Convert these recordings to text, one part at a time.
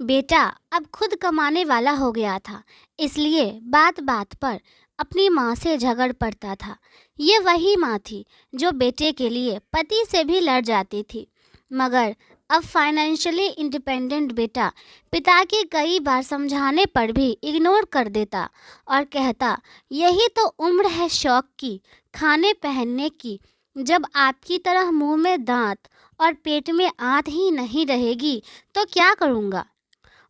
बेटा अब खुद कमाने वाला हो गया था, इसलिए बात बात पर अपनी माँ से झगड़ पड़ता था। ये वही माँ थी जो बेटे के लिए पति से भी लड़ जाती थी। मगर अब फाइनेंशियली इंडिपेंडेंट बेटा पिता के कई बार समझाने पर भी इग्नोर कर देता और कहता, यही तो उम्र है शौक की, खाने पहनने की। जब आपकी तरह मुंह में दांत और पेट में आंत ही नहीं रहेगी तो क्या करूँगा।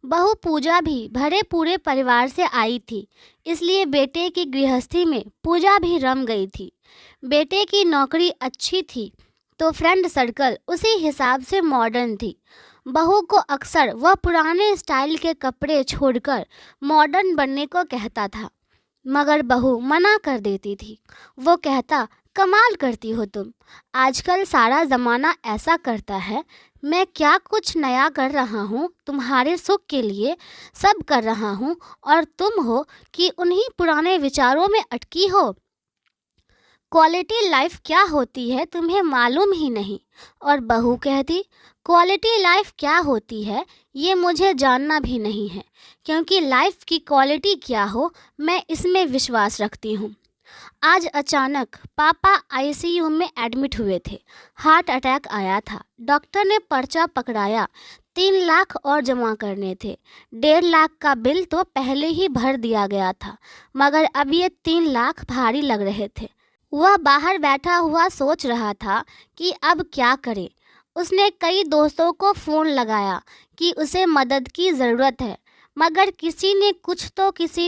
बहू पूजा भी भरे पूरे परिवार से आई थी, इसलिए बेटे की गृहस्थी में पूजा भी रम गई थी। बेटे की नौकरी अच्छी थी तो फ्रेंड सर्कल उसी हिसाब से मॉडर्न थी। बहू को अक्सर वह पुराने स्टाइल के कपड़े छोड़कर मॉडर्न बनने को कहता था, मगर बहू मना कर देती थी। वो कहता, कमाल करती हो तुम, आजकल सारा ज़माना ऐसा करता है, मैं क्या कुछ नया कर रहा हूँ तुम्हारे सुख के लिए, सब कर रहा हूँ और तुम हो कि उन्हीं पुराने विचारों में अटकी हो। क्वालिटी लाइफ क्या होती है तुम्हें मालूम ही नहीं। और बहू कहती, क्वालिटी लाइफ क्या होती है ये मुझे जानना भी नहीं है, क्योंकि लाइफ की क्वालिटी क्या हो मैं इसमें विश्वास रखती हूँ। आज अचानक पापा आईसीयू में एडमिट हुए थे। हार्ट अटैक आया था। डॉक्टर ने पर्चा पकड़ाया, 3 लाख और जमा करने थे। 1.5 लाख का बिल तो पहले ही भर दिया गया था, मगर अब ये 3 लाख भारी लग रहे थे। वह बाहर बैठा हुआ सोच रहा था कि अब क्या करे। उसने कई दोस्तों को फ़ोन लगाया कि उसे मदद की ज़रूरत है, मगर किसी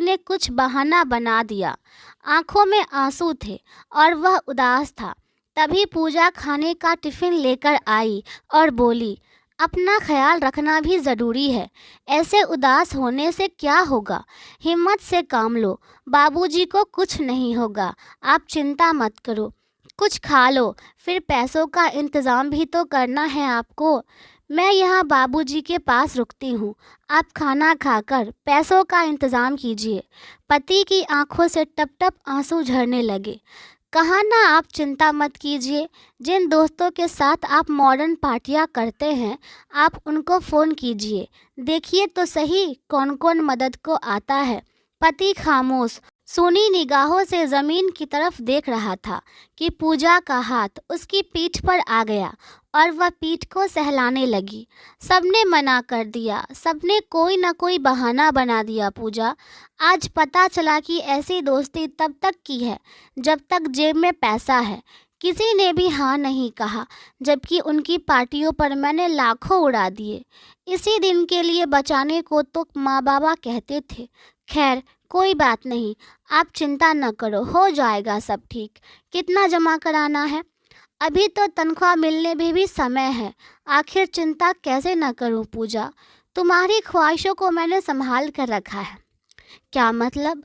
ने कुछ बहाना बना दिया। आंखों में आंसू थे और वह उदास था। तभी पूजा खाने का टिफ़िन लेकर आई और बोली, अपना ख्याल रखना भी ज़रूरी है, ऐसे उदास होने से क्या होगा, हिम्मत से काम लो, बाबूजी को कुछ नहीं होगा, आप चिंता मत करो, कुछ खा लो, फिर पैसों का इंतज़ाम भी तो करना है आपको। मैं यहाँ बाबूजी के पास रुकती हूँ, आप खाना खाकर पैसों का इंतज़ाम कीजिए। पति की आंखों से टप टप आंसू झरने लगे। कहा ना, आप चिंता मत कीजिए, जिन दोस्तों के साथ आप मॉडर्न पार्टियां करते हैं आप उनको फ़ोन कीजिए, देखिए तो सही कौन कौन मदद को आता है। पति खामोश सूनी निगाहों से ज़मीन की तरफ देख रहा था कि पूजा का हाथ उसकी पीठ पर आ गया और वह पीठ को सहलाने लगी। सबने मना कर दिया, सबने कोई ना कोई बहाना बना दिया। पूजा, आज पता चला कि ऐसी दोस्ती तब तक की है जब तक जेब में पैसा है। किसी ने भी हाँ नहीं कहा, जबकि उनकी पार्टियों पर मैंने लाखों उड़ा दिए। इसी दिन के लिए बचाने को तो माँ बाबा कहते थे। खैर कोई बात नहीं, आप चिंता न करो, हो जाएगा सब ठीक। कितना जमा कराना है? अभी तो तनख्वाह मिलने में भी समय है। आखिर चिंता कैसे न करूं पूजा, तुम्हारी ख्वाहिशों को मैंने संभाल कर रखा है। क्या मतलब?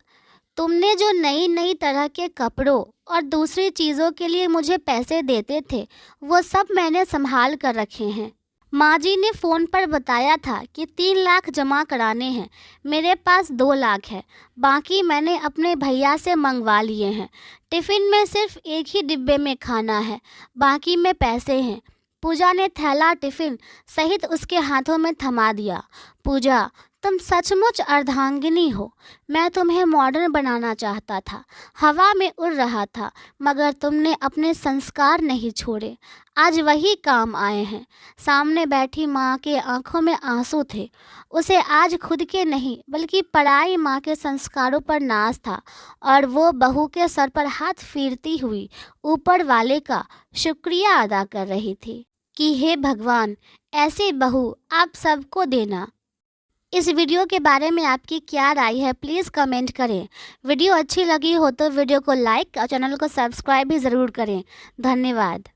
तुमने जो नई नई तरह के कपड़ों और दूसरी चीज़ों के लिए मुझे पैसे देते थे वो सब मैंने संभाल कर रखे हैं। माँ जी ने फ़ोन पर बताया था कि 3 लाख जमा कराने हैं, मेरे पास 2 लाख है, बाकी मैंने अपने भैया से मंगवा लिए हैं। टिफ़िन में सिर्फ एक ही डिब्बे में खाना है, बाकी में पैसे हैं। पूजा ने थैला टिफ़िन सहित उसके हाथों में थमा दिया। पूजा, तुम सचमुच अर्धांगिनी हो। मैं तुम्हें मॉडर्न बनाना चाहता था, हवा में उड़ रहा था, मगर तुमने अपने संस्कार नहीं छोड़े। आज वही काम आए हैं। सामने बैठी माँ के आंखों में आंसू थे। उसे आज खुद के नहीं बल्कि पराई माँ के संस्कारों पर नाज था और वो बहू के सर पर हाथ फेरती हुई ऊपर वाले का शुक्रिया अदा कर रही थी कि हे भगवान, ऐसी बहू आप सबको देना। इस वीडियो के बारे में आपकी क्या राय है प्लीज़ कमेंट करें। वीडियो अच्छी लगी हो तो वीडियो को लाइक और चैनल को सब्सक्राइब भी ज़रूर करें। धन्यवाद।